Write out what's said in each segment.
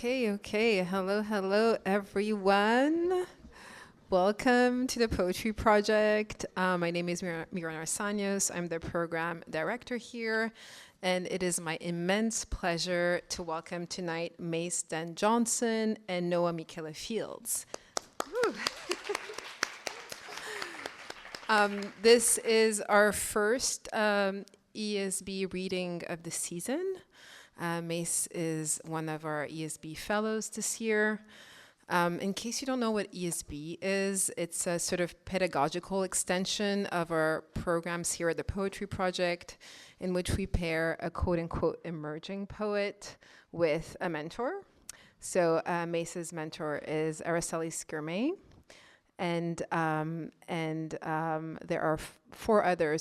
Okay. Hello, everyone. Welcome to the Poetry Project. My name is Miriam Arsaños. I'm the program director here, and it is my immense pleasure to welcome tonight Mace Dan Johnson and Noa Micaela Fields. This is our first ESB reading of the season. Mace is one of our ESB fellows this year. In case you don't know what ESB is, it's a sort of pedagogical extension of our programs here at the Poetry Project, in which we pair a quote-unquote emerging poet with a mentor. So Mace's mentor is Araceli Skirmay, and there are four other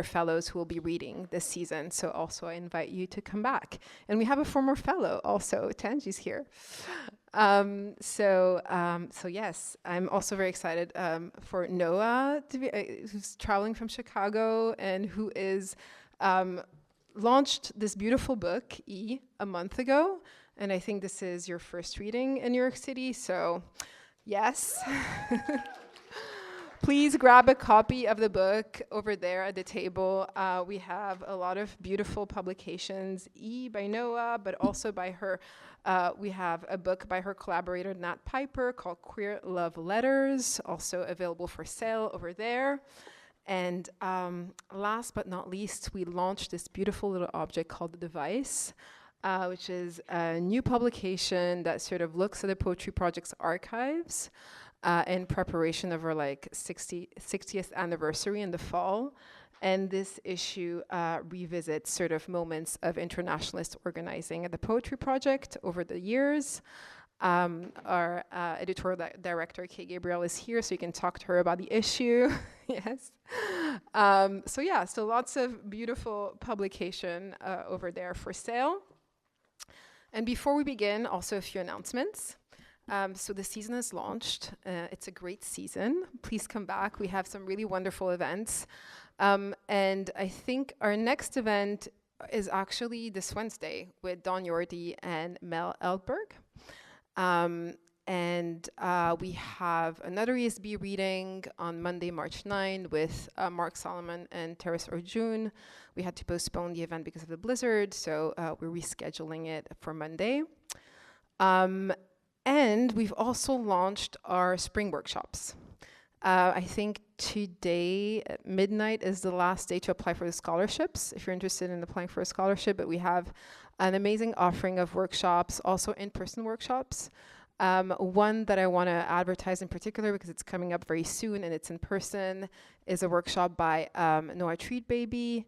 fellows who will be reading this season. So also I invite you to come back. And we have a former fellow also, Tanji's here. So yes, I'm also very excited for Noa, who's traveling from Chicago and who is launched this beautiful book, a month ago. And I think this is your first reading in New York City, so yes. Please grab a copy of the book over there at the table. We have a lot of beautiful publications, by Noa, but also by her. We have a book by her collaborator, Nat Pyper, called Queer Love Letters, also available for sale over there. And last but not least, we launched this beautiful little object called the Devious, which is a new publication that sort of looks at the Poetry Project's archives in preparation of our 60th anniversary in the fall. And this issue revisits sort of moments of internationalist organizing at the Poetry Project over the years. Our editorial director, Kay Gabriel, is here, so you can talk to her about the issue. Yes. So lots of beautiful publication over there for sale. And before we begin, also a few announcements. So the season is launched. It's a great season. Please come back. We have some really wonderful events. And I think our next event is actually this Wednesday with Don Yordi and Mel Eldberg. We have another ESB reading on Monday, March 9 with Mark Solomon and Teres Orjun. We had to postpone the event because of the blizzard, so we're rescheduling it for Monday. And we've also launched our spring workshops. I think today at midnight is the last day to apply for the scholarships, if you're interested in applying for a scholarship. But we have an amazing offering of workshops, also in-person workshops. One that I want to advertise in particular because it's coming up very soon and it's in person is a workshop by Noah Treatbaby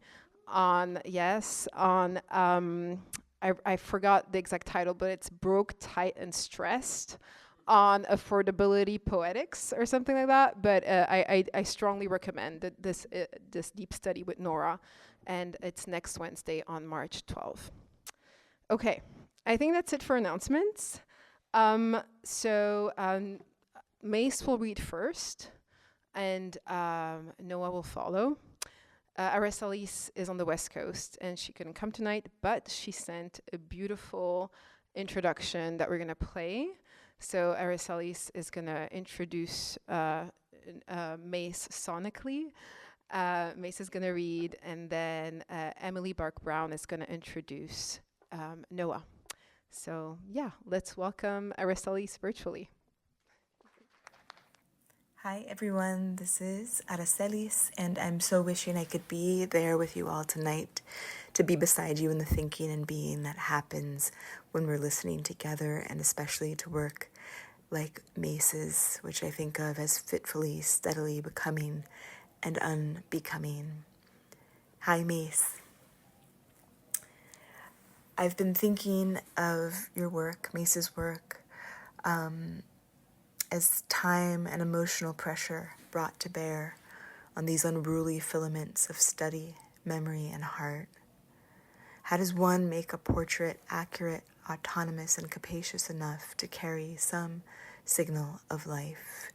I forgot the exact title, but it's Broke, Tight, and Stressed on Affordability Poetics or something like that. But I strongly recommend this deep study with Nora, and it's next Wednesday on March 12th. Okay, I think that's it for announcements. Mace will read first, and Noah will follow. Araceli is on the West Coast, and she couldn't come tonight, but she sent a beautiful introduction that we're going to play. So Araceli is going to introduce Mace sonically. Mace is going to read, and then Emily Bark-Brown is going to introduce Noah. So yeah, let's welcome Araceli virtually. Hi everyone, this is Araceli, and I'm so wishing I could be there with you all tonight to be beside you in the thinking and being that happens when we're listening together, and especially to work like Mace's, which I think of as fitfully, steadily becoming and unbecoming. Hi Mace. I've been thinking of your work, Mace's work, as time and emotional pressure brought to bear on these unruly filaments of study, memory, and heart. How does one make a portrait accurate, autonomous, and capacious enough to carry some signal of life?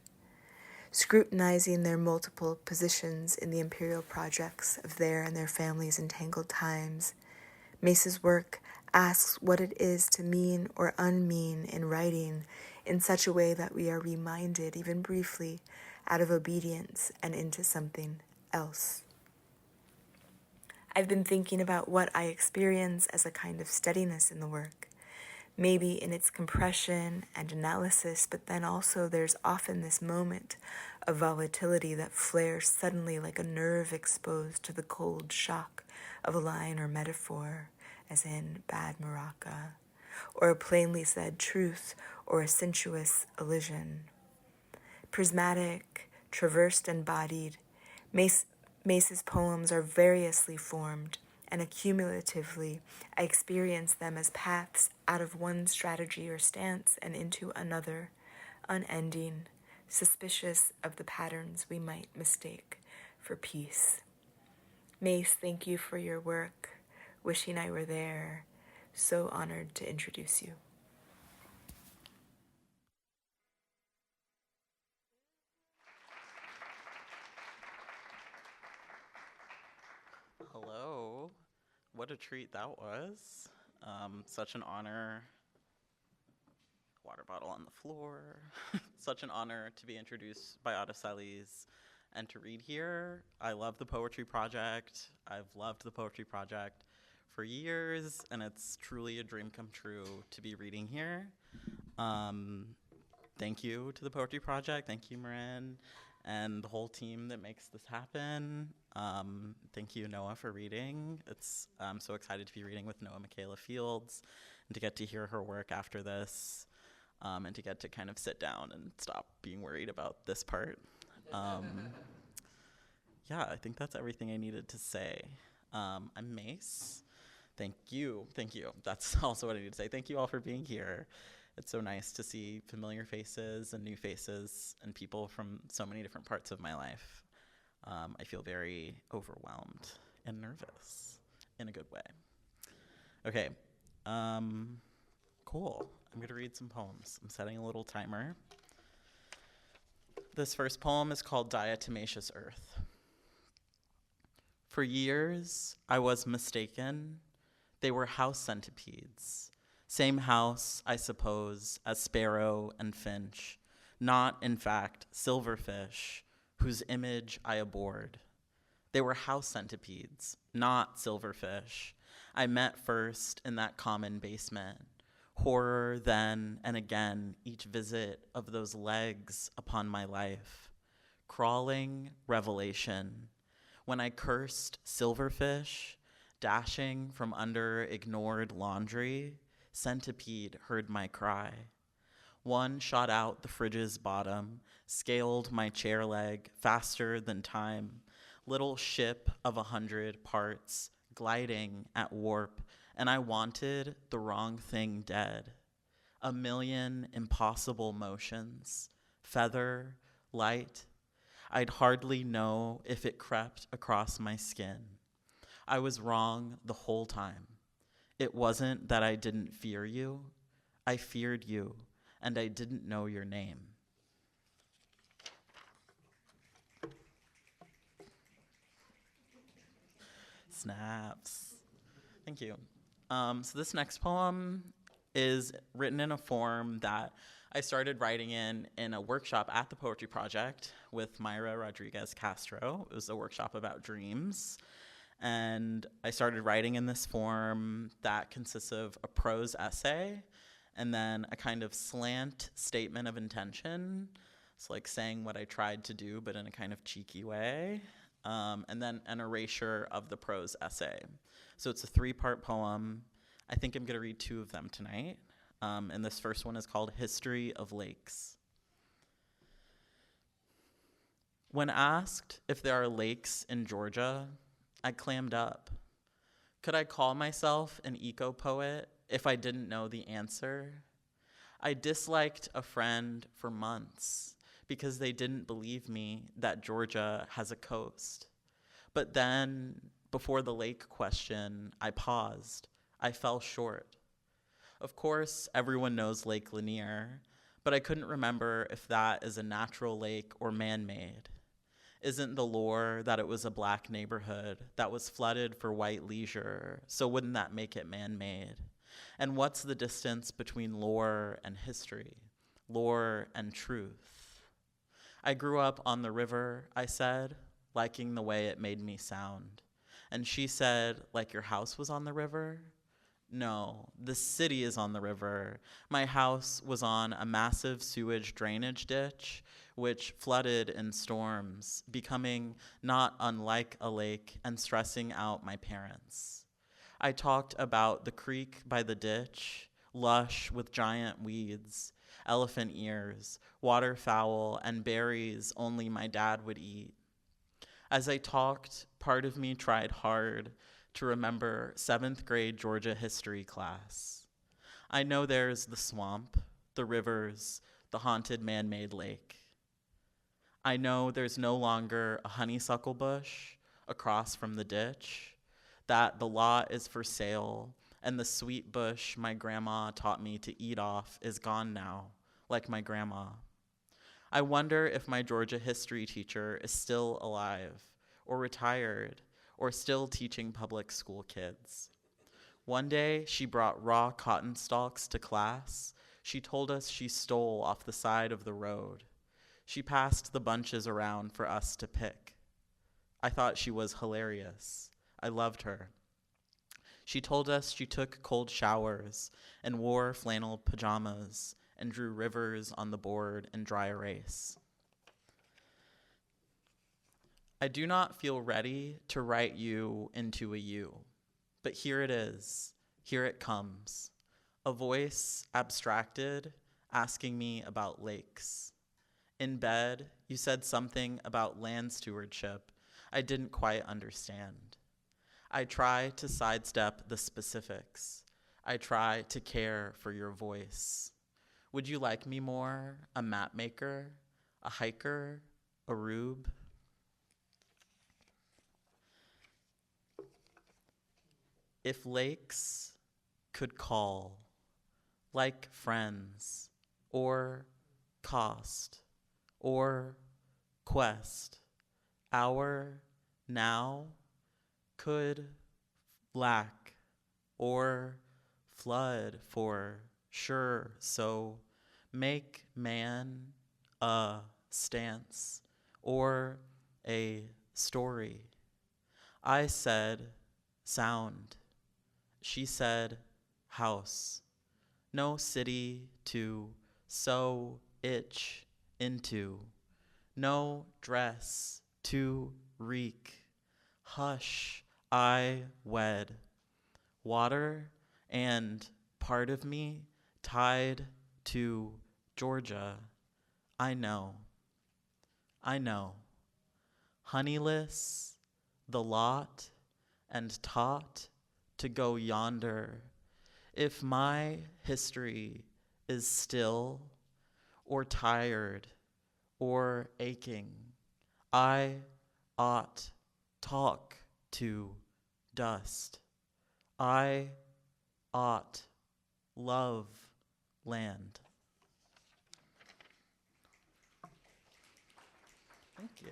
Scrutinizing their multiple positions in the imperial projects of their and their families' entangled times, Mace's work asks what it is to mean or unmean in writing in such a way that we are reminded, even briefly, out of obedience and into something else. I've been thinking about what I experience as a kind of steadiness in the work, maybe in its compression and analysis, but then also there's often this moment of volatility that flares suddenly like a nerve exposed to the cold shock of a line or metaphor, as in bad maraca, or a plainly said truth or a sensuous elision. Prismatic, traversed and bodied, Mace's poems are variously formed, and accumulatively I experience them as paths out of one strategy or stance and into another, unending, suspicious of the patterns we might mistake for peace. Mace, thank you for your work. Wishing I were there. So honored to introduce you. Hello. What a treat that was. Such an honor. Water bottle on the floor. Such an honor to be introduced by Aracelis and to read here. I love the Poetry Project. I've loved the Poetry Project for years, and it's truly a dream come true to be reading here. Thank you to the Poetry Project. Thank you, Marin, and the whole team that makes this happen. Thank you, Noah, for reading. I'm so excited to be reading with Noa Micaela Fields and to get to hear her work after this, and to get to kind of sit down and stop being worried about this part. Yeah, I think that's everything I needed to say. I'm Mace. Thank you. That's also what I need to say. Thank you all for being here. It's so nice to see familiar faces and new faces and people from so many different parts of my life. I feel very overwhelmed and nervous in a good way. Okay, cool. I'm going to read some poems. I'm setting a little timer. This first poem is called Diatomaceous Earth. For years, I was mistaken. They were house centipedes. Same house, I suppose, as sparrow and finch. Not, in fact, silverfish, whose image I abhorred. They were house centipedes, not silverfish. I met first in that common basement. Horror then and again, each visit of those legs upon my life. Crawling revelation. When I cursed silverfish, dashing from under ignored laundry, centipede heard my cry. One shot out the fridge's bottom, scaled my chair leg faster than time, little ship of 100 parts, gliding at warp, and I wanted the wrong thing dead. A million impossible motions, feather, light. I'd hardly know if it crept across my skin. I was wrong the whole time. It wasn't that I didn't fear you. I feared you, and I didn't know your name. Snaps. Thank you. So this next poem is written in a form that I started writing in a workshop at the Poetry Project with Mayra Rodriguez Castro. It was a workshop about dreams. And I started writing in this form that consists of a prose essay and then a kind of slant statement of intention. It's like saying what I tried to do, but in a kind of cheeky way. And then an erasure of the prose essay. So it's a 3-part poem. I think I'm going to read 2 of them tonight. And this first one is called History of Lakes. When asked if there are lakes in Georgia, I clammed up. Could I call myself an eco-poet if I didn't know the answer? I disliked a friend for months because they didn't believe me that Georgia has a coast. But then, before the lake question, I paused. I fell short. Of course, everyone knows Lake Lanier, but I couldn't remember if that is a natural lake or man-made. Isn't the lore that it was a black neighborhood that was flooded for white leisure, so wouldn't that make it man-made? And what's the distance between lore and history, lore and truth? I grew up on the river, I said, liking the way it made me sound. And she said, like your house was on the river? No, the city is on the river. My house was on a massive sewage drainage ditch, which flooded in storms, becoming not unlike a lake and stressing out my parents. I talked about the creek by the ditch, lush with giant weeds, elephant ears, waterfowl, and berries only my dad would eat. As I talked, part of me tried hard to remember 7th grade Georgia history class. I know there's the swamp, the rivers, the haunted man-made lake. I know there's no longer a honeysuckle bush across from the ditch, that the lot is for sale, and the sweet bush my grandma taught me to eat off is gone now, like my grandma. I wonder if my Georgia history teacher is still alive, or retired, or still teaching public school kids. One day, she brought raw cotton stalks to class. She told us she stole off the side of the road. She passed the bunches around for us to pick. I thought she was hilarious. I loved her. She told us she took cold showers and wore flannel pajamas and drew rivers on the board in dry erase. I do not feel ready to write you into a you, but here it is, here it comes. A voice abstracted, asking me about lakes. In bed, you said something about land stewardship I didn't quite understand. I try to sidestep the specifics. I try to care for your voice. Would you like me more, a map maker, a hiker, a rube? If lakes could call, like friends, or cost, or quest, our now could lack, or flood for sure, so make man a stance, or a story. I said sound. She said house. No city to sew itch into. No dress to reek. Hush, I wed. Water and part of me tied to Georgia. I know. I know. Honeyless, the lot, and taught to go yonder. If my history is still, or tired, or aching, I ought talk to dust. I ought love land. Thank you.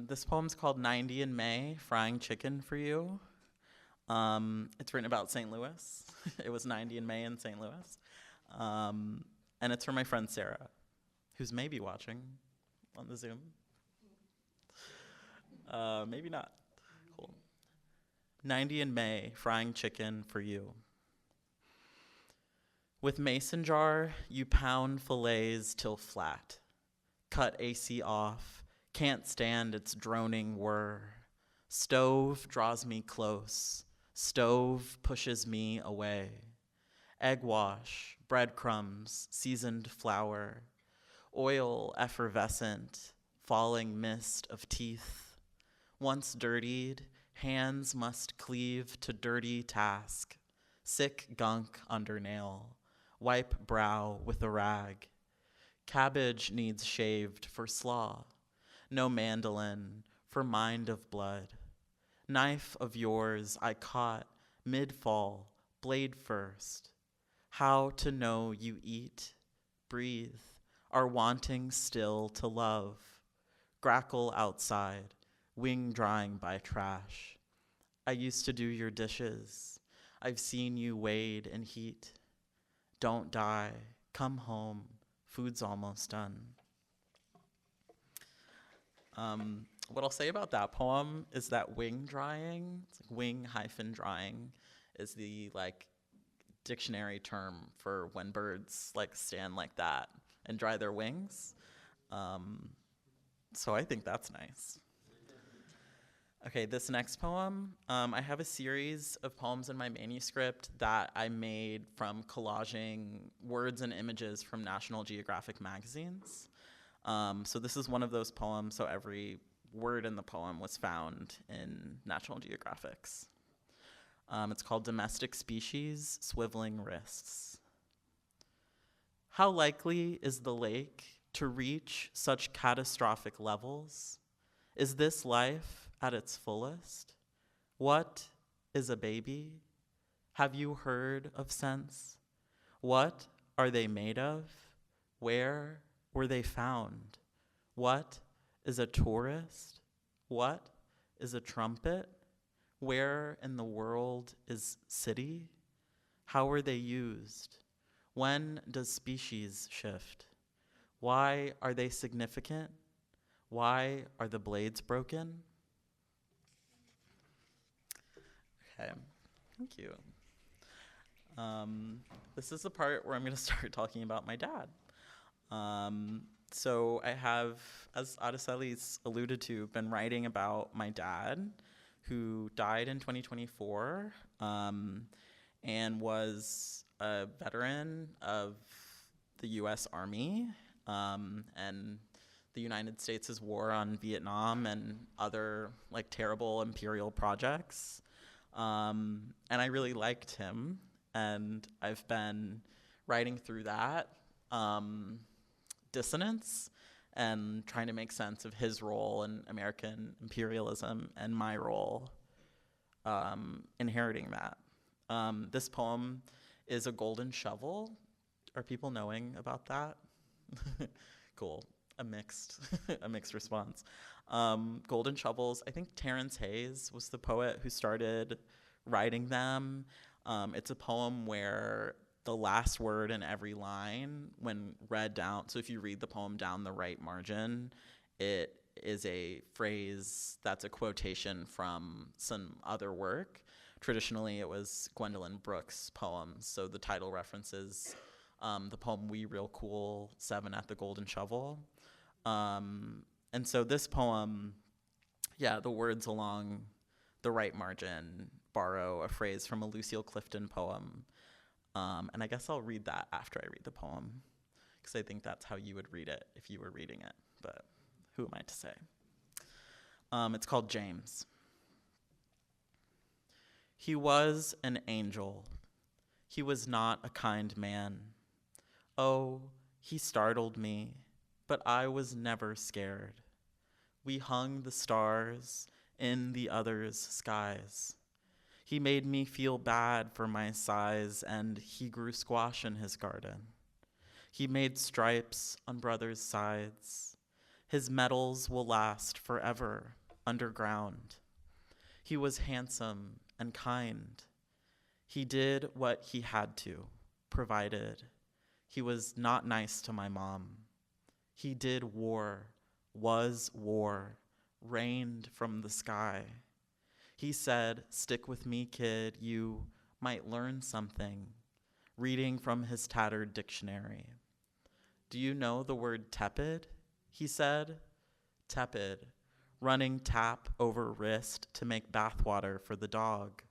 This poem's called 90 in May, Frying Chicken for You. It's written about St. Louis. It was 90 in May in St. Louis. And it's from my friend Sarah, who's maybe watching on the Zoom. Maybe not. Cool. 90 in May, Frying Chicken for You. With mason jar, you pound fillets till flat. Cut AC off, can't stand its droning whir. Stove draws me close, stove pushes me away. Egg wash, breadcrumbs, seasoned flour, oil effervescent, falling mist of teeth. Once dirtied, hands must cleave to dirty task. Sick gunk under nail, wipe brow with a rag. Cabbage needs shaved for slaw, no mandolin for mind of blood. Knife of yours I caught mid-fall, blade first. How to know you eat, breathe, are wanting still to love. Grackle outside, wing drying by trash. I used to do your dishes, I've seen you wade in heat. Don't die, come home, food's almost done. What I'll say about that poem is that wing drying, wing-drying, is the dictionary term for when birds stand like that and dry their wings. So I think that's nice. Okay, this next poem, I have a series of poems in my manuscript that I made from collaging words and images from National Geographic magazines. So this is one of those poems, so every word in the poem was found in National Geographic's. It's called Domestic Species, Swiveling Wrists. How likely is the lake to reach such catastrophic levels? Is this life at its fullest? What is a baby? Have you heard of sense? What are they made of? Where were they found? What is a tourist? What is a trumpet? Where in the world is city? How are they used? When does species shift? Why are they significant? Why are the blades broken? Okay, thank you. This is the part where I'm going to start talking about my dad. So I have, as Araceli's alluded to, been writing about my dad, who died in 2024 and was a veteran of the U.S. Army and the United States' war on Vietnam and other terrible imperial projects. And I really liked him, and I've been writing through that dissonance and trying to make sense of his role in American imperialism and my role inheriting that. This poem is a golden shovel. Are people knowing about that? Cool. A mixed response. Golden shovels. I think Terrence Hayes was the poet who started writing them. It's a poem where the last word in every line, when read down, so if you read the poem down the right margin, it is a phrase that's a quotation from some other work. Traditionally, it was Gwendolyn Brooks' poems, so the title references the poem We Real Cool, 7 at the Golden Shovel. And so this poem, the words along the right margin borrow a phrase from a Lucille Clifton poem. And I guess I'll read that after I read the poem, because I think that's how you would read it if you were reading it, but who am I to say? It's called James. He was an angel. He was not a kind man. Oh, he startled me, but I was never scared. We hung the stars in the others' skies. He made me feel bad for my size, and he grew squash in his garden. He made stripes on brothers' sides. His medals will last forever underground. He was handsome and kind. He did what he had to, provided. He was not nice to my mom. He did war, was war, rained from the sky. He said, "Stick with me, kid, you might learn something," reading from his tattered dictionary. "Do you know the word tepid?" he said. Tepid, running tap over wrist to make bathwater for the dog.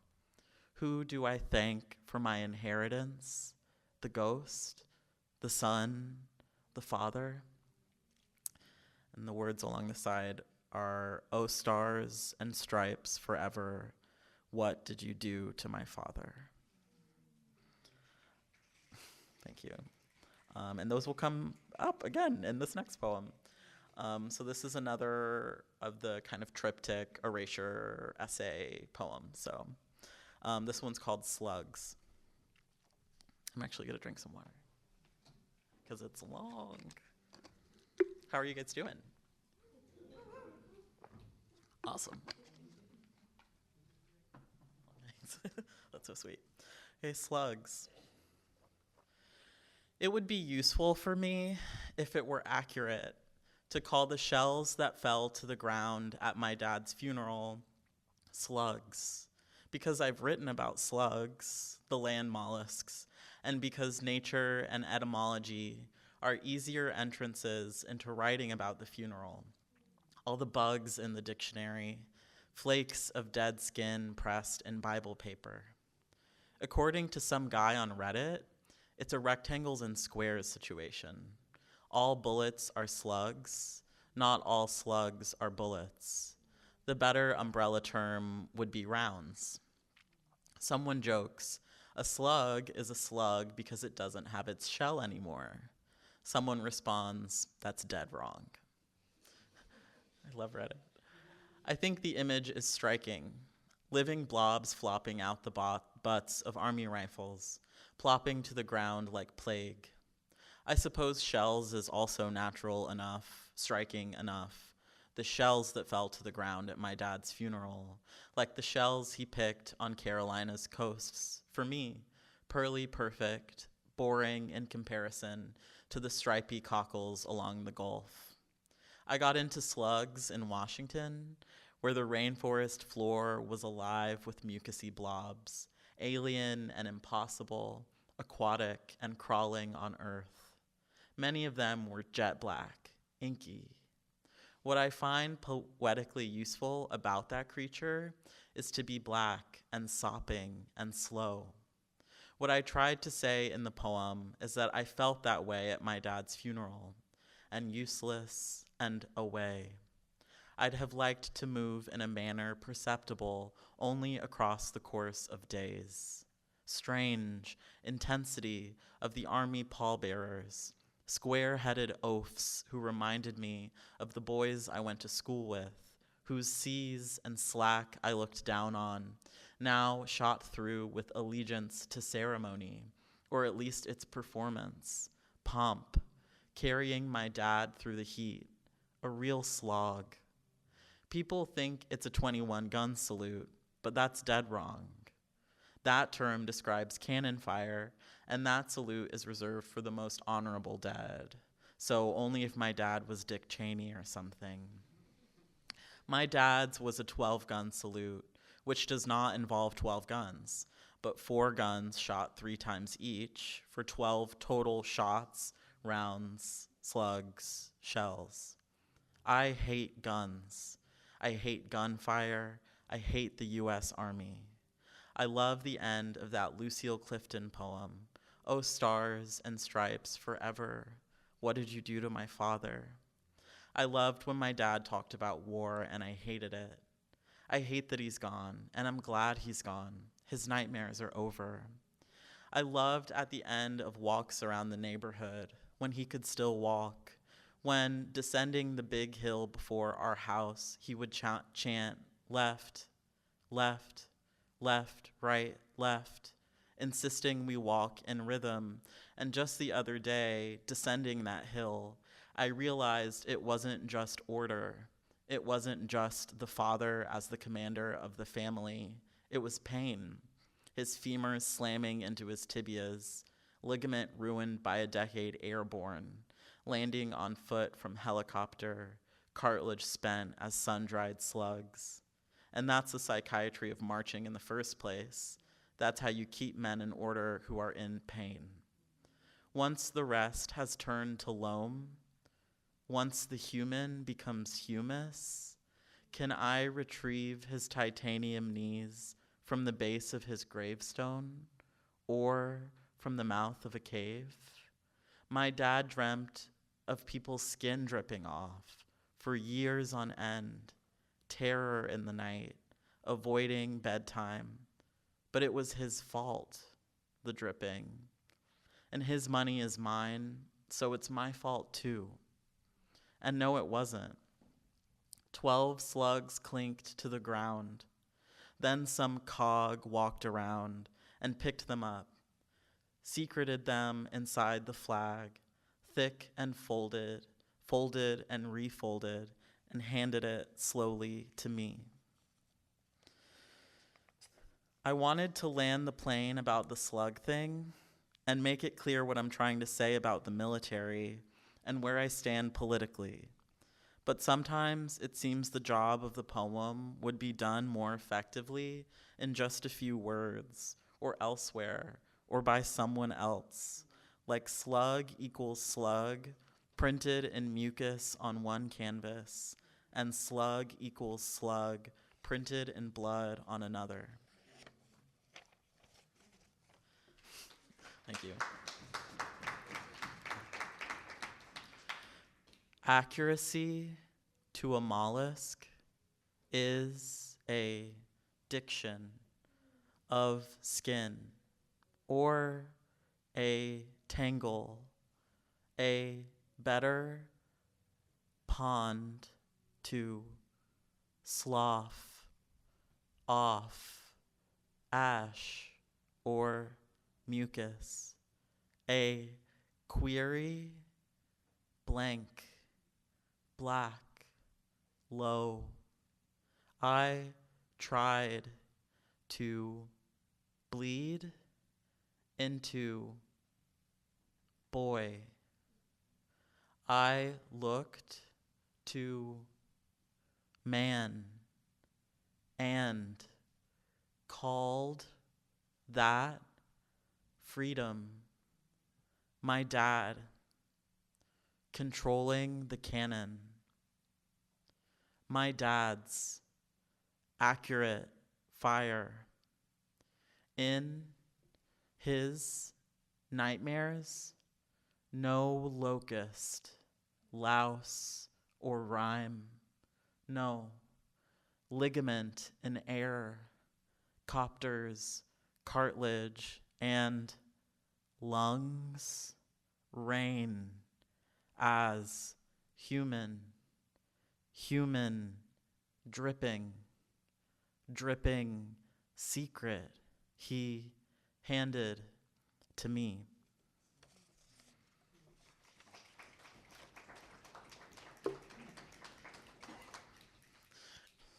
Who do I thank for my inheritance? The ghost, the son, the father? And the words along the side are, "O stars and stripes forever, what did you do to my father?" Thank you. And those will come up again in this next poem. So this is another of the kind of triptych erasure essay poems. So this one's called Slugs. I'm actually going to drink some water because it's long. How are you guys doing? Awesome. That's That's so sweet. Okay, slugs. It would be useful for me if it were accurate to call the shells that fell to the ground at my dad's funeral slugs, because I've written about slugs, the land mollusks, and because nature and etymology are easier entrances into writing about the funeral. All the bugs in the dictionary, flakes of dead skin pressed in Bible paper. According to some guy on Reddit, it's a rectangles and squares situation. All bullets are slugs, not all slugs are bullets. The better umbrella term would be rounds. Someone jokes, a slug is a slug because it doesn't have its shell anymore. Someone responds, that's dead wrong. I love Reddit. I think the image is striking. Living blobs flopping out the butts of army rifles, plopping to the ground like plague. I suppose shells is also natural enough, striking enough. The shells that fell to the ground at my dad's funeral, like the shells he picked on Carolina's coasts. For me, pearly perfect, boring in comparison to the stripy cockles along the Gulf. I got into slugs in Washington, where the rainforest floor was alive with mucousy blobs, alien and impossible, aquatic and crawling on earth. Many of them were jet black, inky. What I find poetically useful about that creature is to be black and sopping and slow. What I tried to say in the poem is that I felt that way at my dad's funeral, and useless and away. I'd have liked to move in a manner perceptible only across the course of days. Strange intensity of the army pallbearers, square-headed oafs who reminded me of the boys I went to school with, whose seas and slack I looked down on, now shot through with allegiance to ceremony, or at least its performance, pomp, carrying my dad through the heat, a real slog. People think it's a 21-gun salute, but that's dead wrong. That term describes cannon fire, and that salute is reserved for the most honorable dead. So only if my dad was Dick Cheney or something. My dad's was a 12-gun salute, which does not involve 12 guns, but 4 guns shot 3 times each for 12 total shots, rounds, slugs, shells. I hate guns. I hate gunfire. I hate the U.S. Army. I love the end of that Lucille Clifton poem, "Oh, stars and stripes forever, what did you do to my father?" I loved when my dad talked about war, and I hated it. I hate that he's gone, and I'm glad he's gone. His nightmares are over. I loved at the end of walks around the neighborhood, when he could still walk, when, descending the big hill before our house, he would chant, left, left, left, right, left, insisting we walk in rhythm. And just the other day, descending that hill, I realized it wasn't just order. It wasn't just the father as the commander of the family. It was pain. His femurs slamming into his tibias, ligament ruined by a decade airborne, landing on foot from helicopter, cartilage spent as sun-dried slugs. And that's the psychiatry of marching in the first place. That's how you keep men in order who are in pain. Once the rest has turned to loam, once the human becomes humus, can I retrieve his titanium knees from the base of his gravestone or from the mouth of a cave? My dad dreamt of people's skin dripping off for years on end, terror in the night, avoiding bedtime. But it was his fault, the dripping. And his money is mine, so it's my fault too. And no, it wasn't. 12 slugs clinked to the ground. Then some cog walked around and picked them up, secreted them inside the flag, thick and folded, folded and refolded, and handed it slowly to me. I wanted to land the plane about the slug thing and make it clear what I'm trying to say about the military and where I stand politically. But sometimes it seems the job of the poem would be done more effectively in just a few words, or elsewhere, or by someone else, like slug equals slug, printed in mucus on one canvas, and slug equals slug, printed in blood on another. Thank you. Accuracy to a mollusk is a diction of skin, or a tangle, a better pond to slough off ash or mucus, a query blank, black, low. I tried to bleed into boy. I looked to man and called that freedom. My dad controlling the cannon. My dad's accurate fire. In his nightmares, no locust, louse, or rhyme. No ligament in air, copters, cartilage, and lungs reign as human, dripping, secret he handed to me.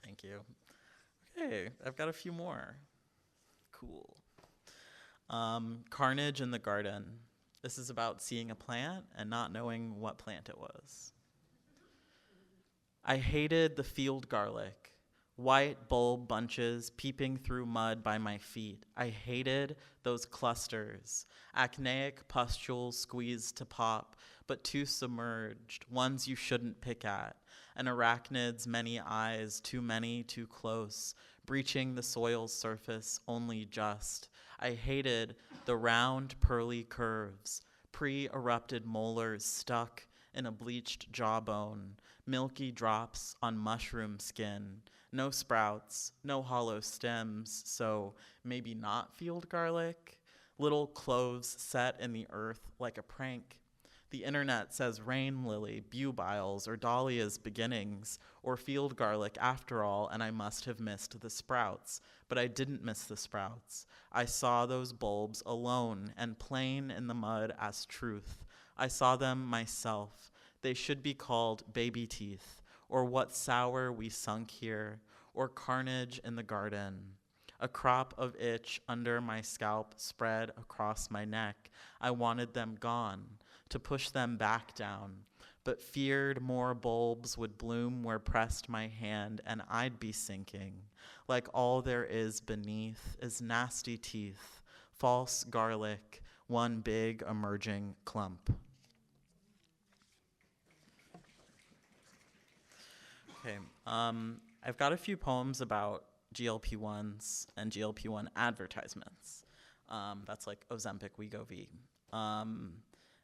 Thank you. Okay, I've got a few more. Cool. Carnage in the Garden. This is about seeing a plant and not knowing what plant it was. I hated the field garlic, white bulb bunches peeping through mud by my feet. I hated those clusters, acneic pustules squeezed to pop, but too submerged, ones you shouldn't pick at. An arachnid's many eyes, too many, too close, breaching the soil's surface only just. I hated the round, pearly curves, pre-erupted molars stuck in a bleached jawbone, milky drops on mushroom skin, no sprouts, no hollow stems, so maybe not field garlic, little cloves set in the earth like a prank. The internet says rain lily, bubiles, or dahlia's beginnings, or field garlic after all, and I must have missed the sprouts. But I didn't miss the sprouts. I saw those bulbs alone and plain in the mud as truth. I saw them myself. They should be called baby teeth, or what sour we sunk here, or carnage in the garden. A crop of itch under my scalp spread across my neck. I wanted them gone, to push them back down, but feared more bulbs would bloom where pressed my hand, and I'd be sinking. Like all there is beneath is nasty teeth, false garlic, one big emerging clump. Okay, I've got a few poems about GLP-1s and GLP-1 advertisements. That's like Ozempic, Wegovy.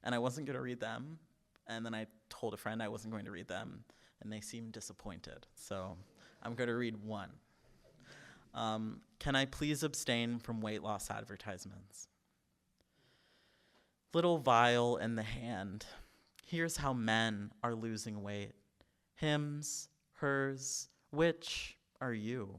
And I wasn't going to read them, and then I told a friend I wasn't going to read them, and they seemed disappointed. So I'm going to read one. Can I please abstain from weight loss advertisements? Little vial in the hand. Here's how men are losing weight. Hims, hers, which are you?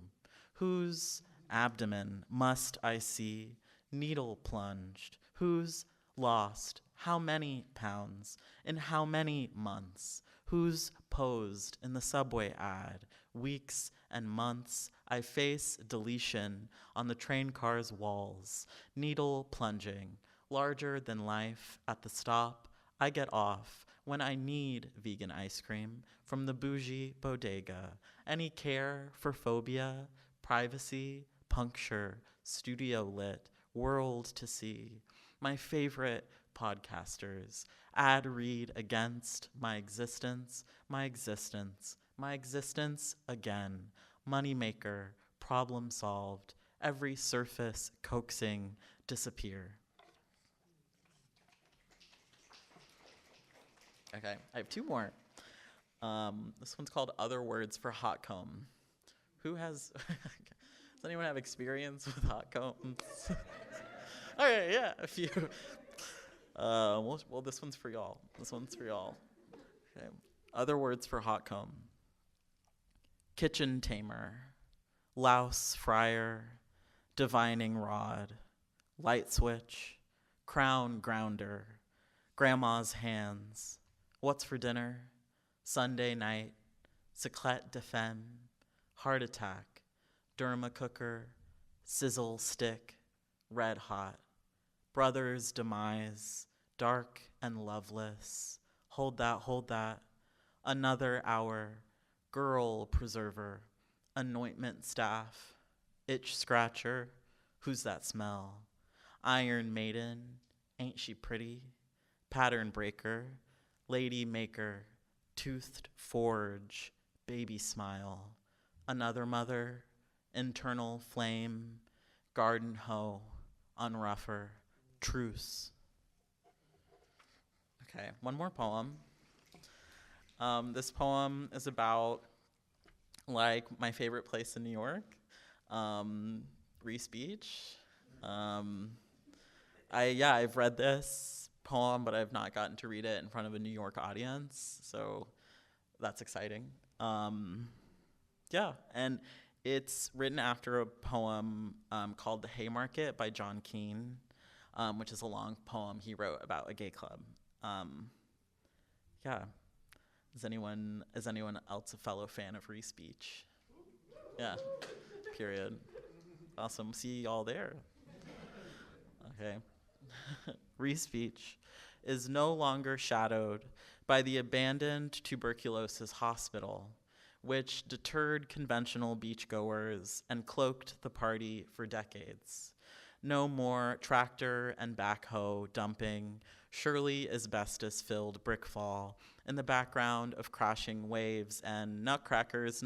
Whose abdomen must I see? Needle plunged. Whose lost? How many pounds? In how many months? Who's posed in the subway ad? Weeks and months, I face deletion on the train car's walls, needle plunging, larger than life. At the stop, I get off when I need vegan ice cream from the bougie bodega. Any care for phobia, privacy, puncture, studio lit, world to see. My favorite podcasters, ad read against my existence, my existence, my existence again. Moneymaker, problem solved, every surface coaxing disappear. Okay, I have two more. This one's called Other Words for Hot Comb. Who has, does anyone have experience with hot combs? Okay, yeah, a few. Well, this one's for y'all. This one's for y'all. Okay. Other words for hot comb. Kitchen tamer, louse fryer, divining rod, light switch, crown grounder, grandma's hands, what's for dinner, Sunday night, cyclette de femme, heart attack, derma cooker, sizzle stick, red hot, brother's demise, dark and loveless, hold that, another hour, girl preserver, anointment staff, itch scratcher, who's that smell, iron maiden, ain't she pretty, pattern breaker, lady maker, toothed forge, baby smile, another mother, internal flame, garden hoe, unruffer, truce. Okay, one more poem. This poem is about, like, my favorite place in New York, Reese Beach. I've read this poem, but I've not gotten to read it in front of a New York audience, so that's exciting. And it's written after a poem called The Haymarket by John Keane, which is a long poem he wrote about a gay club. Is anyone else a fellow fan of Reese Beach? Yeah, period. Awesome, see y'all there. Okay. Reese Beach is no longer shadowed by the abandoned tuberculosis hospital, which deterred conventional beachgoers and cloaked the party for decades. No more tractor and backhoe dumping surely asbestos-filled brickfall in the background of crashing waves and nutcrackers,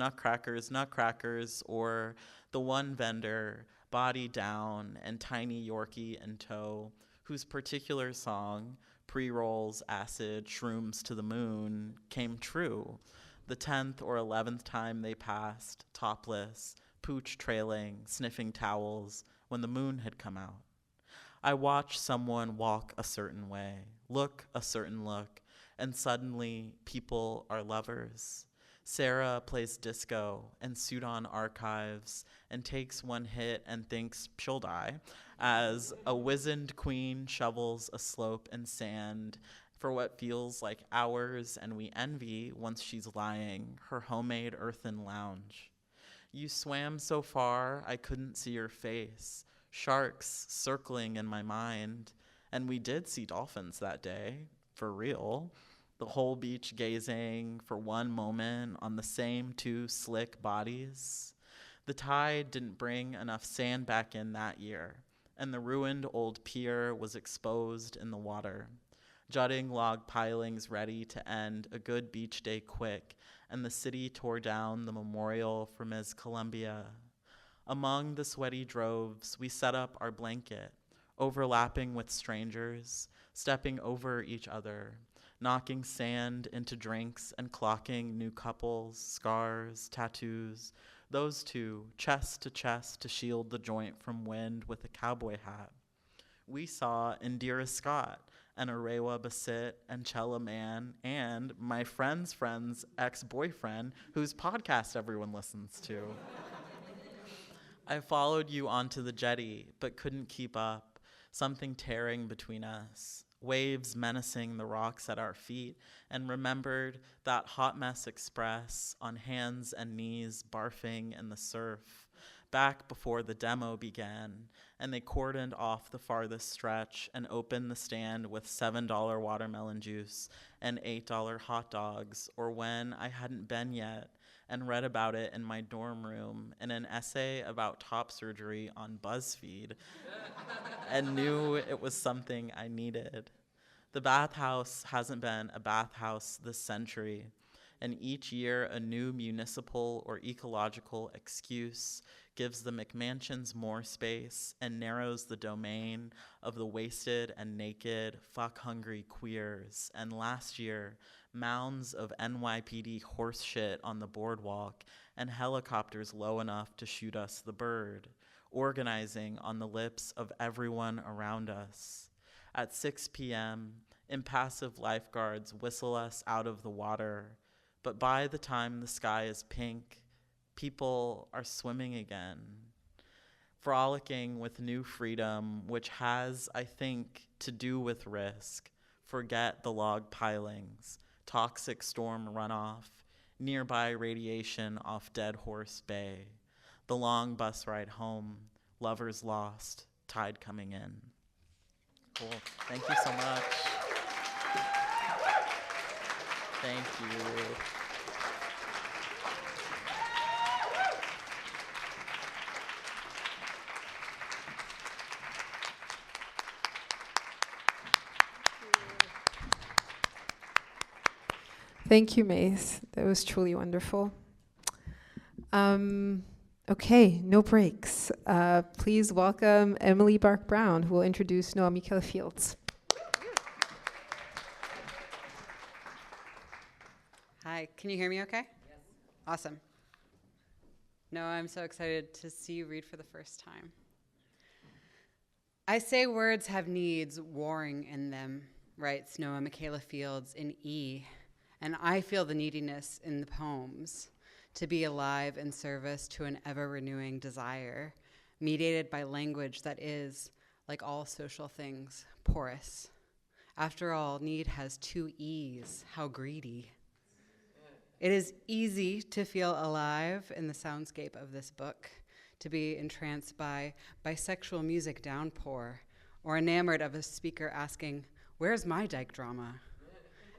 or the one vendor, body down and tiny Yorkie in tow, whose particular song, pre-rolls, acid, shrooms to the moon, came true the 10th or 11th time they passed, topless, pooch trailing, sniffing towels, when the moon had come out. I watch someone walk a certain way, look a certain look, and suddenly people are lovers. Sarah plays disco and Sudan archives and takes one hit and thinks she'll die as a wizened queen shovels a slope in sand for what feels like hours, and we envy, once she's lying, her homemade earthen lounge. You swam so far I couldn't see your face, sharks circling in my mind, and we did see dolphins that day, for real. The whole beach gazing for one moment on the same two slick bodies. The tide didn't bring enough sand back in that year, and the ruined old pier was exposed in the water. Jutting log pilings ready to end a good beach day quick, and the city tore down the memorial for Ms. Columbia. Among the sweaty droves, we set up our blanket, overlapping with strangers, stepping over each other, knocking sand into drinks and clocking new couples, scars, tattoos, those two, chest to shield the joint from wind with a cowboy hat. We saw Indira Scott and Arewa Basit and Chella Man and my friend's ex-boyfriend, whose podcast everyone listens to. I followed you onto the jetty, but couldn't keep up, something tearing between us. waves menacing the rocks at our feet, and remembered that hot mess express on hands and knees barfing in the surf back before the demo began, and they cordoned off the farthest stretch and opened the stand with $7 watermelon juice and $8 hot dogs, or when I hadn't been yet and read about it in my dorm room in an essay about top surgery on BuzzFeed and knew it was something I needed. The bathhouse hasn't been a bathhouse this century, and each year a new municipal or ecological excuse gives the McMansions more space and narrows the domain of the wasted and naked, fuck-hungry queers. And last year, mounds of NYPD horse shit on the boardwalk and helicopters low enough to shoot us the bird, organizing on the lips of everyone around us. At 6 p.m., impassive lifeguards whistle us out of the water, but by the time the sky is pink, people are swimming again, frolicking with new freedom, which has, I think, to do with risk. Forget the log pilings, toxic storm runoff, nearby radiation off Dead Horse Bay, the long bus ride home, lovers lost, tide coming in. Cool. Thank you so much. Thank you. Thank you, Mace. That was truly wonderful. Okay, no breaks. Please welcome Emily Bark-Brown, who will introduce Noa Micaela Fields. Hi, can you hear me okay? Yes. Awesome. Noa, I'm so excited to see you read for the first time. I say words have needs warring in them, writes Noa Micaela Fields in E, and I feel the neediness in the poems to be alive in service to an ever-renewing desire, mediated by language that is, like all social things, porous. After all, need has 2 E's. How greedy. It is easy to feel alive in the soundscape of this book, to be entranced by bisexual music downpour, or enamored of a speaker asking, "Where's my dyke drama?"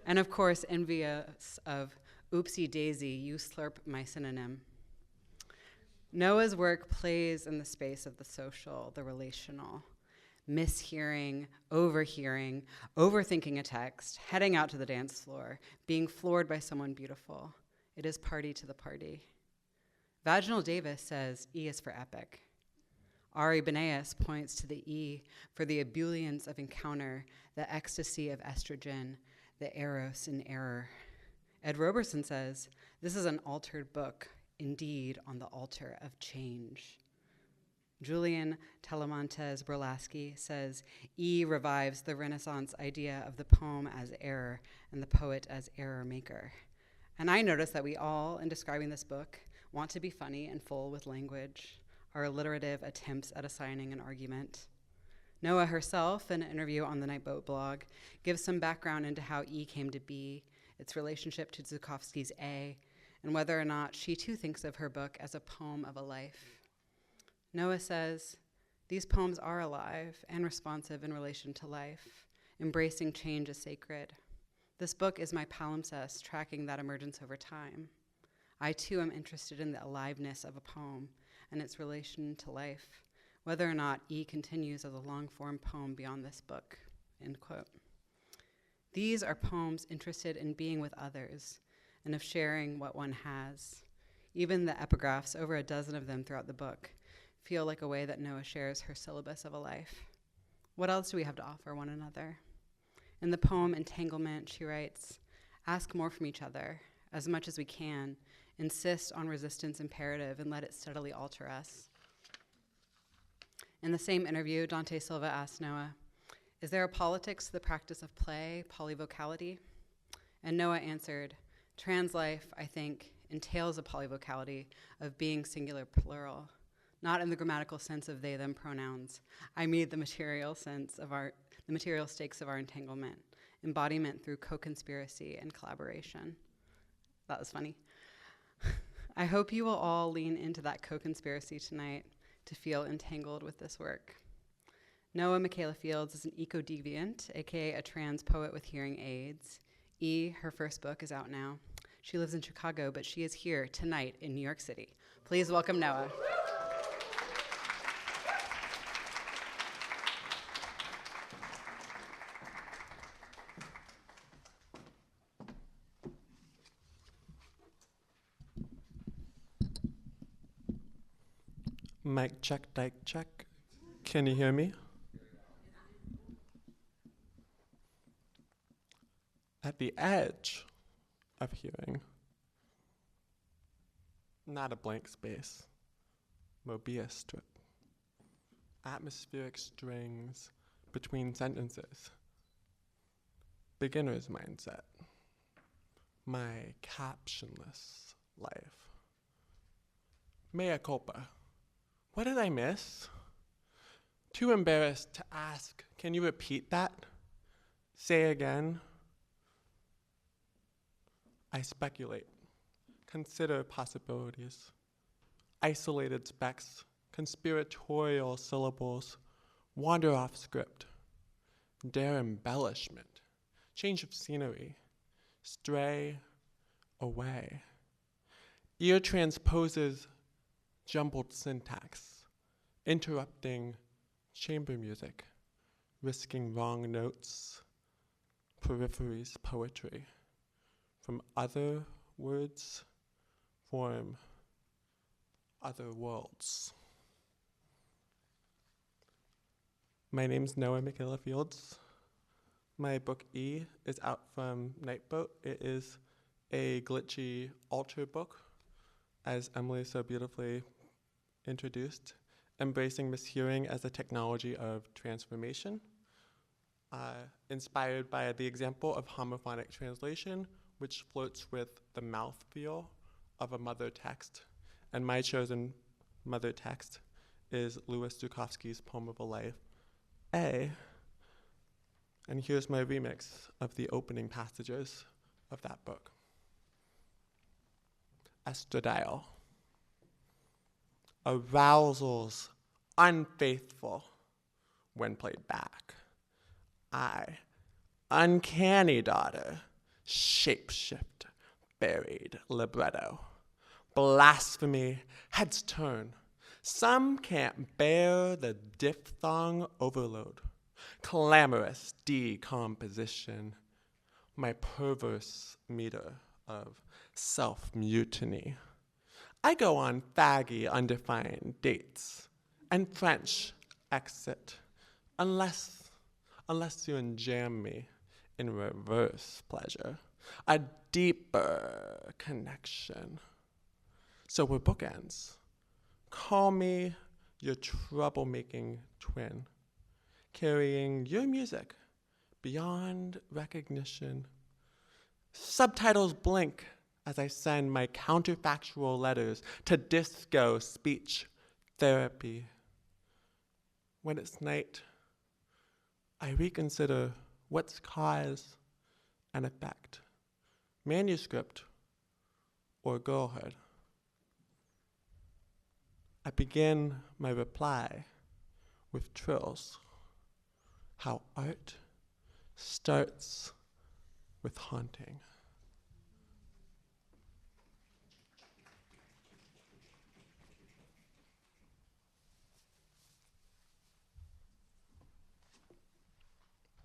And of course, envious of "Oopsie daisy, you slurp my synonym." Noa's work plays in the space of the social, the relational, mishearing, overhearing, overthinking a text, heading out to the dance floor, being floored by someone beautiful. It is party to the party. Vaginal Davis says E is for epic. Ari Benaeus points to the E for the ebullience of encounter, the ecstasy of estrogen, the eros in error. Ed Roberson says, this is an altered book, indeed on the altar of change. Julian Talamantes Berlasky says, E revives the Renaissance idea of the poem as error and the poet as error maker. And I notice that we all, in describing this book, want to be funny and full with language, our alliterative attempts at assigning an argument. Noa herself, in an interview on the Nightboat blog, gives some background into how E came to be, its relationship to Zukofsky's A, and whether or not she too thinks of her book as a poem of a life. Noa says, these poems are alive and responsive in relation to life, embracing change as sacred. This book is my palimpsest, tracking that emergence over time. I too am interested in the aliveness of a poem and its relation to life, whether or not E continues as a long-form poem beyond this book, end quote. These are poems interested in being with others and of sharing what one has. Even the epigraphs, over a dozen of them throughout the book, feel like a way that Noa shares her syllabus of a life. What else do we have to offer one another? In the poem Entanglement, she writes, ask more from each other, as much as we can, insist on resistance imperative and let it steadily alter us. In the same interview, Dante Silva asked Noa, is there a politics to the practice of play, polyvocality? And Noa answered, trans life, I think, entails a polyvocality of being singular plural, not in the grammatical sense of they, them pronouns. I mean the material sense of our the material stakes of our entanglement, embodiment through co-conspiracy and collaboration. That was funny. I hope you will all lean into that co-conspiracy tonight to feel entangled with this work. Noa Micaela Fields is an eco-deviant, aka a trans poet with hearing aids. Her first book is out now. She lives in Chicago, but she is here tonight in New York City. Please welcome Noa. Mic check, mic check. Can you hear me? At the edge of hearing, not a blank space, Mobius strip, atmospheric strings between sentences, beginner's mindset, my captionless life. Mea culpa. What did I miss? Too embarrassed to ask, can you repeat that? Say again. I speculate, consider possibilities, isolated specks, conspiratorial syllables, wander off script, dare embellishment, change of scenery, stray away. Ear transposes jumbled syntax, interrupting chamber music, risking wrong notes, peripheries poetry. From other words form other worlds. My name's Noa Micaela Fields. My book E is out from Nightboat. It is a glitchy altar book, as Emily so beautifully introduced, embracing mishearing as a technology of transformation, inspired by the example of homophonic translation, which flirts with the mouthfeel of a mother text. And my chosen mother text is Louis Zukofsky's poem of a life, A. And here's my remix of the opening passages of that book. Estradiol. Arousals unfaithful when played back. I, uncanny daughter, shapeshift, buried libretto. Blasphemy, heads turn. Some can't bear the diphthong overload. Clamorous decomposition. My perverse meter of self-mutiny. I go on faggy, undefined dates and French exit, unless you enjam me in reverse pleasure, a deeper connection. So we're bookends. Call me your troublemaking twin, carrying your music beyond recognition. Subtitles blink as I send my counterfactual letters to disco speech therapy. When it's night, I reconsider what's cause and effect, manuscript or girlhood. I begin my reply with trills, how art starts with haunting.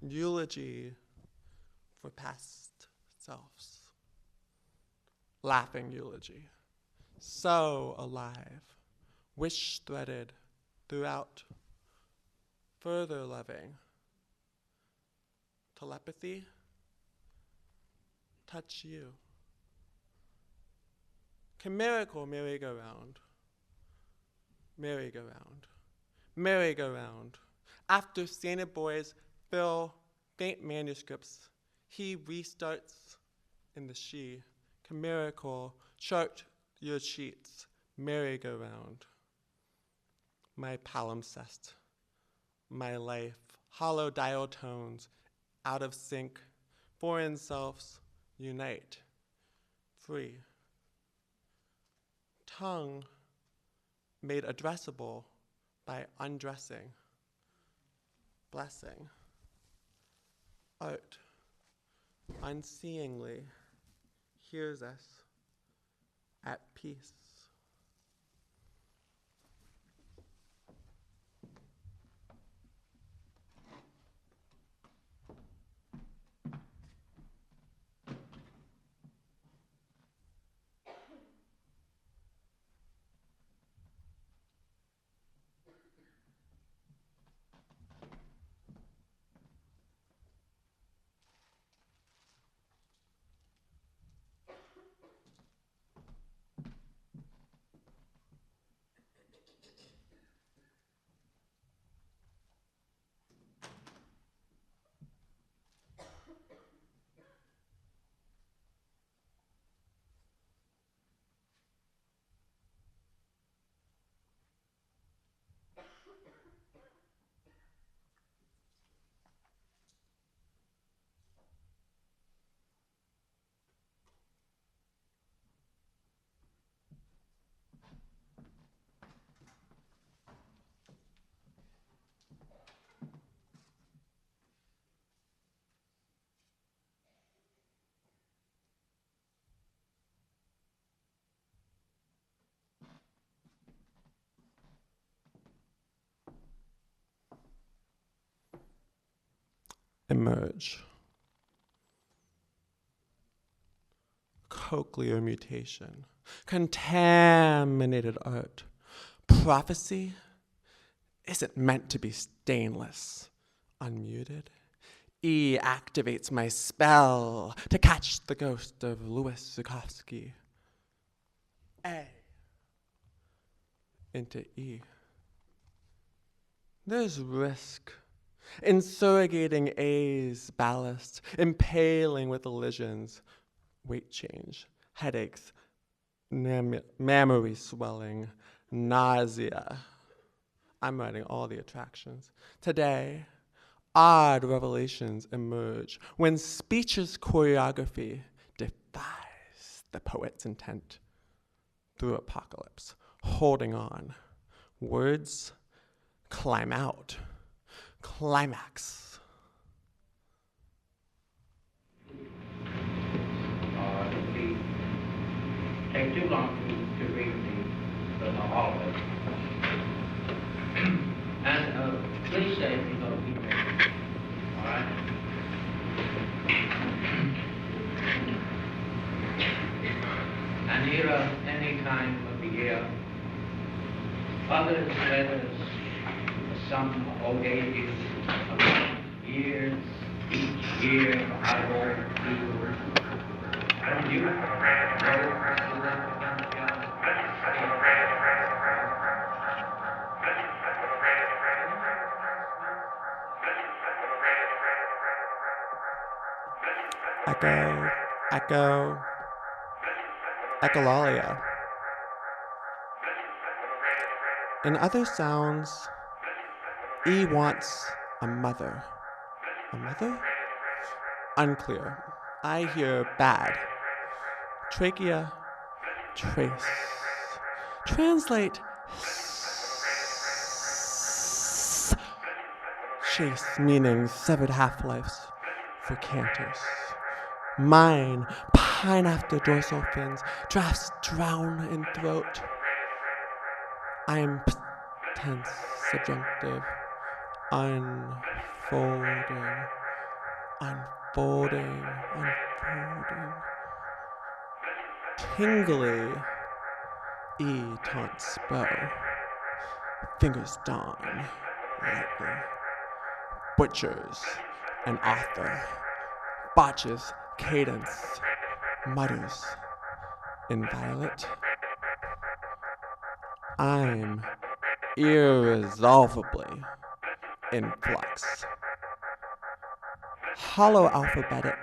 Eulogy for past selves. Laughing eulogy. So alive, wish threaded throughout. Further loving. Telepathy. Touch you. Chimerical merry-go-round. Merry-go-round. Merry-go-round. After sainted boys fill faint manuscripts, he restarts in the she. Chimerical, chart your sheets, merry-go-round. My palimpsest, my life hollow dial tones, out of sync, foreign selves unite, free. Tongue made addressable by undressing, blessing. Art unseeingly hears us at peace. Emerge. Cochlear mutation, contaminated art. Prophecy isn't meant to be stainless, unmuted. E activates my spell to catch the ghost of Louis Zukofsky. A into E. There's risk in surrogating A's ballast, impaling with elisions, weight change, headaches, mammary swelling, nausea. I'm writing all the attractions. Today, odd revelations emerge when speech's choreography defies the poet's intent. Through apocalypse, holding on. Words climb out. Climax. Please take too long to read all of it. And please stay if you're going to keep reading. All right? And here any time of the year, others letters, the sum of all ages, of years, each year I will do. And you Echo, echo, echolalia. In other sounds, E wants a mother. A mother? Unclear. I hear bad. Trachea, trace. Translate chase, meaning severed half-lives for canters. Mine, pine after dorsal fins, drafts drown in throat. I'm tense, subjunctive, unfolding, unfolding, unfolding. Tingly, E taunts bow. Fingers dawn, lightly. Butchers, an author. Botches, cadence. Mutters, inviolate. I'm irresolvably in flux. Hollow alphabetic,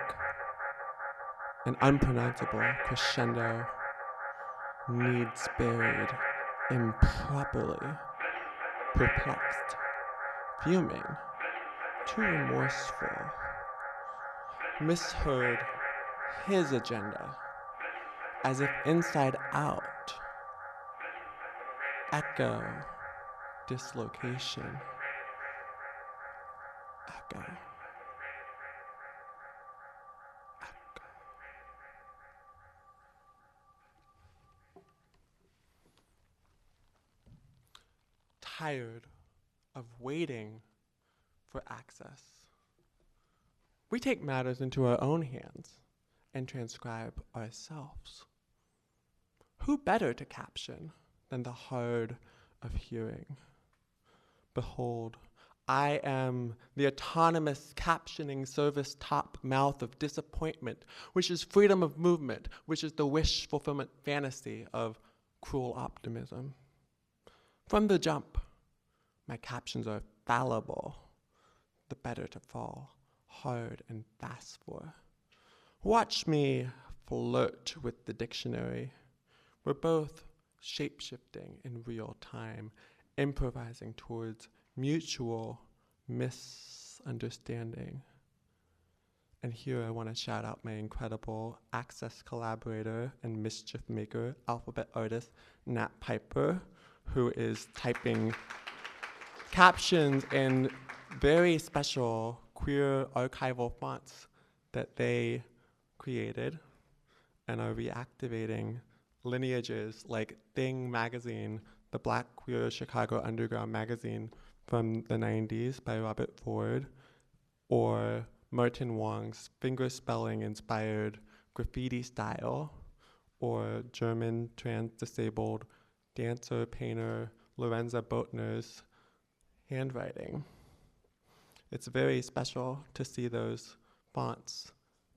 an unpronounceable crescendo, needs buried improperly, perplexed, fuming, too remorseful, misheard his agenda, as if inside out, echo, dislocation, echo. Tired of waiting for access, we take matters into our own hands and transcribe ourselves. Who better to caption than the hard of hearing? Behold, I am the autonomous captioning service top mouth of disappointment, which is freedom of movement, which is the wish fulfillment fantasy of cruel optimism. From the jump, my captions are fallible, the better to fall hard and fast for. Watch me flirt with the dictionary. We're both shape-shifting in real time, improvising towards mutual misunderstanding. And here I want to shout out my incredible Access collaborator and mischief maker, alphabet artist, Nat Pyper, who is typing captions in very special queer archival fonts that they created and are reactivating lineages like Thing magazine, the Black queer Chicago underground magazine from the 90s by Robert Ford, or Martin Wong's fingerspelling inspired graffiti style, or German trans-disabled dancer painter Lorenza Boatner's handwriting. It's very special to see those fonts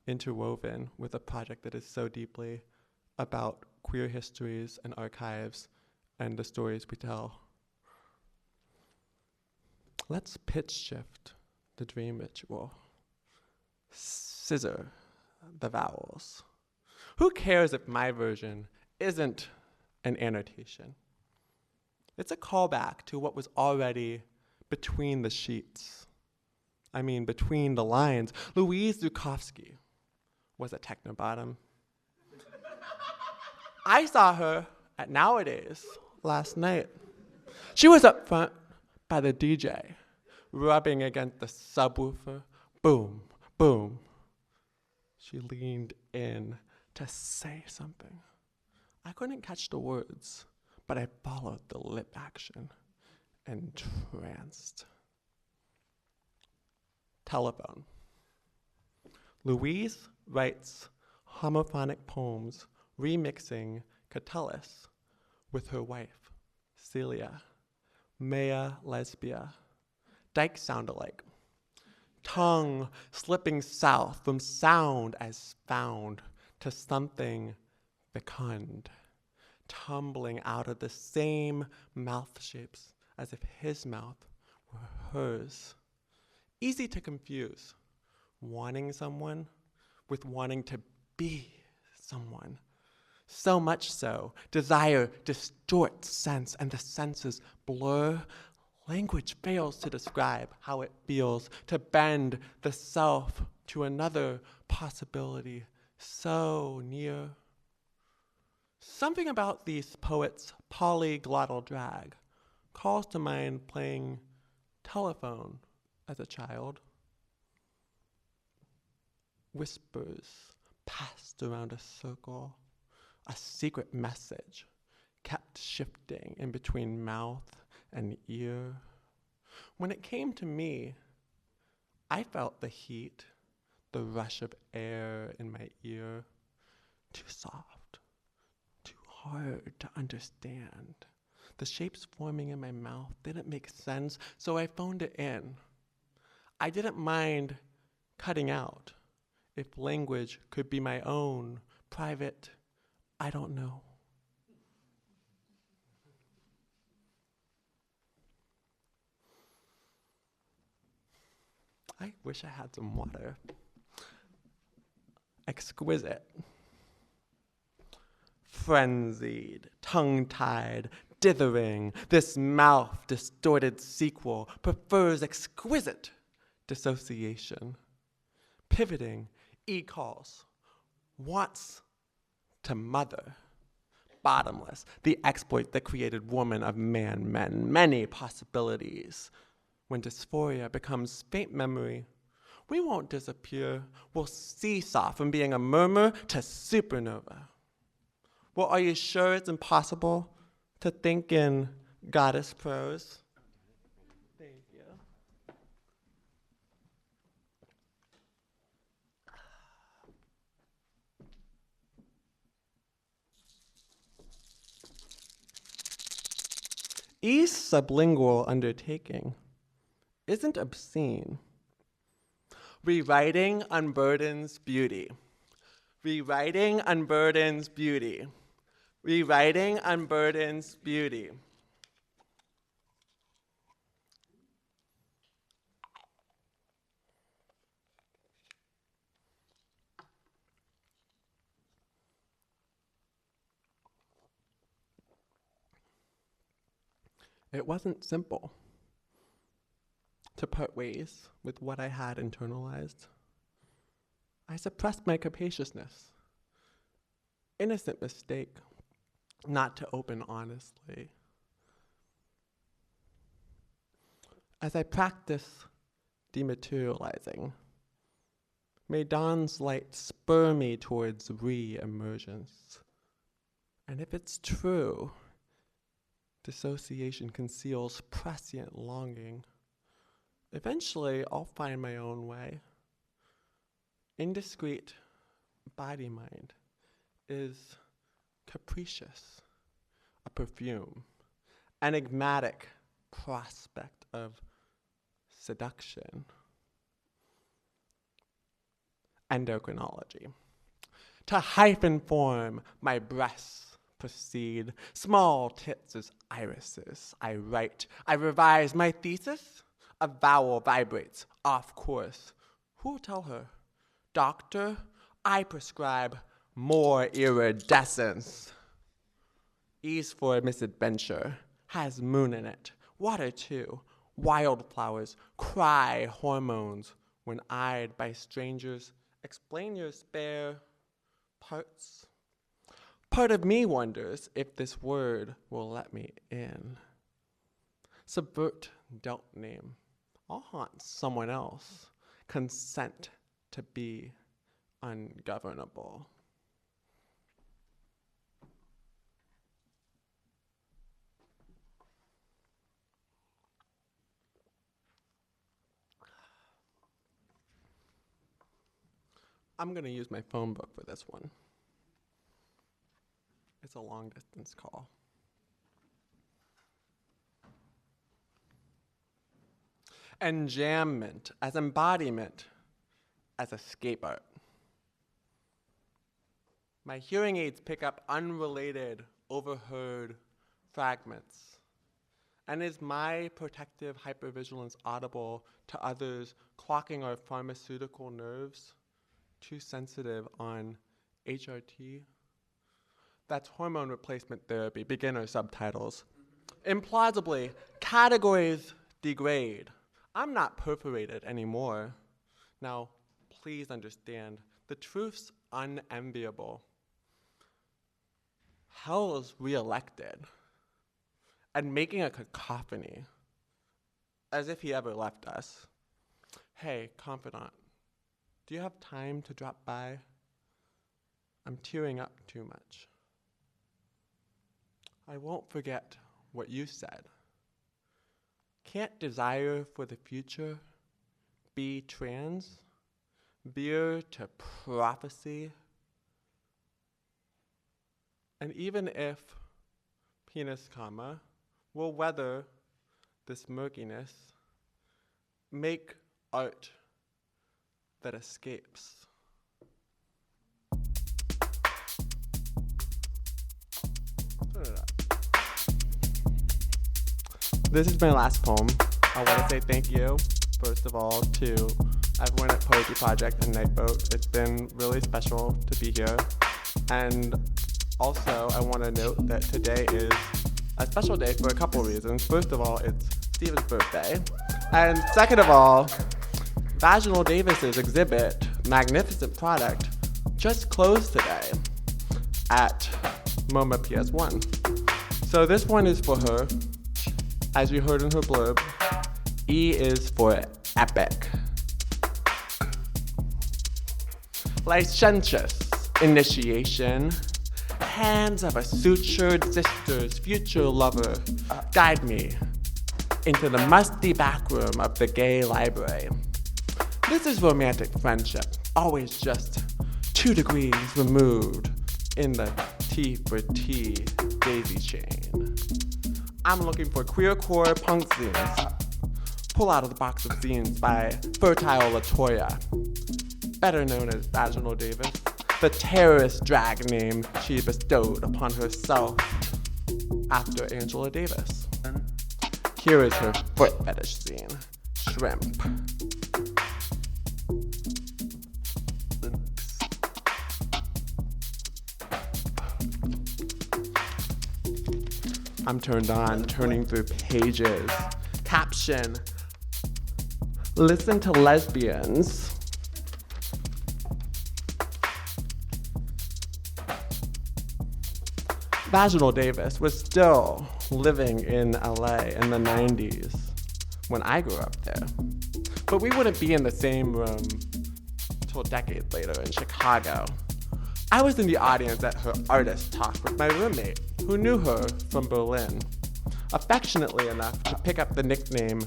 interwoven with a project that is so deeply about queer histories and archives and the stories we tell. Let's pitch shift the dream ritual. Scissor the vowels. Who cares if my version isn't an annotation? It's a callback to what was already between the sheets. I mean, between the lines. Louis Zukofsky was a technobottom. I saw her at Nowadays last night. She was up front by the DJ, rubbing against the subwoofer. Boom, boom. She leaned in to say something. I couldn't catch the words, but I followed the lip action, entranced. Telephone. Louise writes homophonic poems remixing Catullus with her wife, Celia, mea lesbia, Dyke sound-alike. Tongue slipping south from sound as found to something fecund, tumbling out of the same mouth shapes as if his mouth were hers. Easy to confuse wanting someone with wanting to be someone. So much so, desire distorts sense and the senses blur. Language fails to describe how it feels to bend the self to another possibility so near. Something about these poets' polyglottal drag calls to mind playing telephone as a child. Whispers passed around a circle, a secret message kept shifting in between mouth and ear. When it came to me, I felt the heat, the rush of air in my ear. Too soft, too hard to understand. The shapes forming in my mouth didn't make sense, so I phoned it in. I didn't mind cutting out if language could be my own private, I don't know. I wish I had some water. Exquisite. Frenzied, tongue-tied, dithering, this mouth-distorted sequel prefers exquisite dissociation. Pivoting, E calls. Wants to mother. Bottomless, the exploit that created woman of man, men, many possibilities. When dysphoria becomes faint memory, we won't disappear. We'll seesaw from being a murmur to supernova. Well, are you sure it's impossible to think in goddess prose? Thank you. E's sublingual undertaking isn't obscene. Rewriting unburdens beauty. Rewriting unburdens beauty. Rewriting unburdens beauty. It wasn't simple to part ways with what I had internalized. I suppressed my capaciousness. Innocent mistake, not to open honestly. As I practice dematerializing, may dawn's light spur me towards re-emergence. And if it's true, dissociation conceals prescient longing. Eventually, I'll find my own way. Indiscreet body-mind is capricious, a perfume, enigmatic prospect of seduction. Endocrinology. To hyphen form my breasts proceed, small tits as irises. I write, I revise my thesis. A vowel vibrates off course. Who'll tell her? Doctor, I prescribe more iridescence. E's for misadventure, has moon in it. Water too. Wildflowers cry hormones when eyed by strangers. Explain your spare parts. Part of me wonders if this word will let me in. Subvert dealt name. I'll haunt someone else. Consent to be ungovernable. I'm going to use my phone book for this one. It's a long distance call. Enjambment as embodiment, as escape art. My hearing aids pick up unrelated, overheard fragments. And is my protective hypervigilance audible to others clocking our pharmaceutical nerves? Too sensitive on HRT? That's hormone replacement therapy, beginner subtitles. Implausibly, categories degrade. I'm not perforated anymore. Now, please understand, the truth's unenviable. Hell is reelected and making a cacophony, as if he ever left us. Hey, confidant, do you have time to drop by? I'm tearing up too much. I won't forget what you said. Can't desire for the future be trans? Beer to prophecy? And even if penis, comma, will weather this murkiness, make art that escapes. Turn it up. This is my last poem. I want to say thank you, first of all, to everyone at Poetry Project and Nightboat. It's been really special to be here. And also, I want to note that today is a special day for a couple reasons. First of all, it's Steven's birthday. And second of all, Vaginal Davis's exhibit, Magnificent Product, just closed today at MoMA PS1. So this one is for her. As you heard in her blurb, E is for epic. Licentious initiation. Hands of a sutured sister's future lover guide me into the musty backroom of the gay library. This is romantic friendship, always just 2 degrees removed in the T for T daisy chain. I'm looking for queercore punk zines. Pull out of the box of zines by Fertile Latoya, better known as Vaginal Davis, the terrorist drag name she bestowed upon herself after Angela Davis. Here is her foot fetish zine, Shrimp. I'm turned on, turning through pages. Caption, listen to lesbians. Vaginal Davis was still living in LA in the 90s when I grew up there. But we wouldn't be in the same room till a decade later in Chicago. I was in the audience at her artist talk with my roommate, who knew her from Berlin, affectionately enough to pick up the nickname,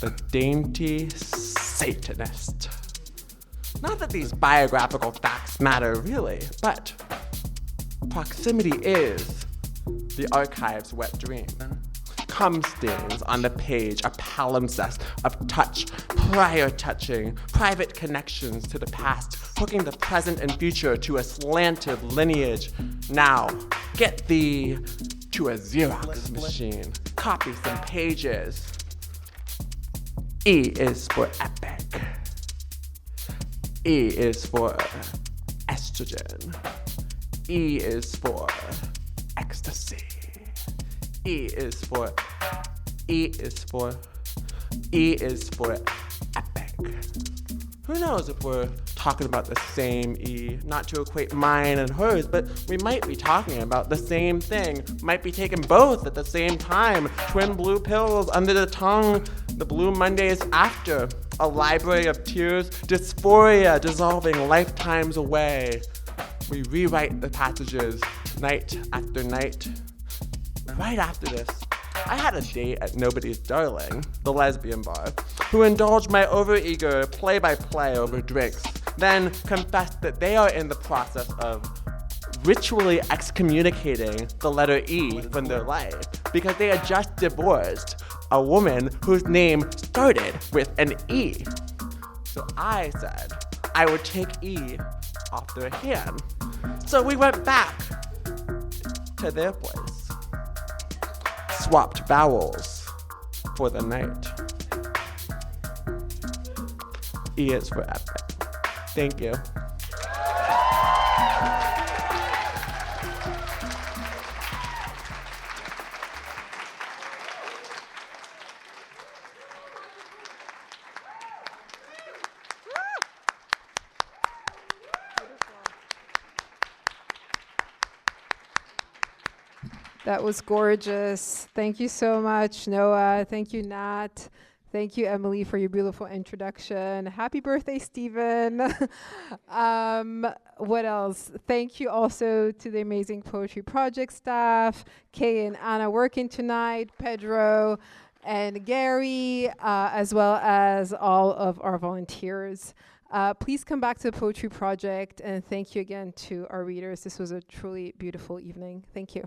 the Dainty Satanist. Not that these biographical facts matter really, but proximity is the archive's wet dream. Cum stains on the page, a palimpsest of touch, prior touching, private connections to the past, hooking the present and future to a slanted lineage. Now, get thee to a Xerox machine, copy some pages. E is for epic. E is for estrogen. E is for ecstasy. E is for epic. Who knows if we're talking about the same E, not to equate mine and hers, but we might be talking about the same thing, might be taking both at the same time, twin blue pills under the tongue, the blue Mondays after, a library of tears, dysphoria dissolving lifetimes away. We rewrite the passages night after night. Right after this, I had a date at Nobody's Darling, the lesbian bar, who indulged my overeager play-by-play over drinks, then confessed that they are in the process of ritually excommunicating the letter E from their life because they had just divorced a woman whose name started with an E. So I said I would take E off their hand. So we went back to their place. Swapped vowels for the night. E is for epic. Thank you. That was gorgeous. Thank you so much, Noah. Thank you, Nat. Thank you, Emily, for your beautiful introduction. Happy birthday, Stephen. What else? Thank you also to the amazing Poetry Project staff, Kay and Anna working tonight, Pedro and Gary, as well as all of our volunteers. Please come back to the Poetry Project, and thank you again to our readers. This was a truly beautiful evening. Thank you.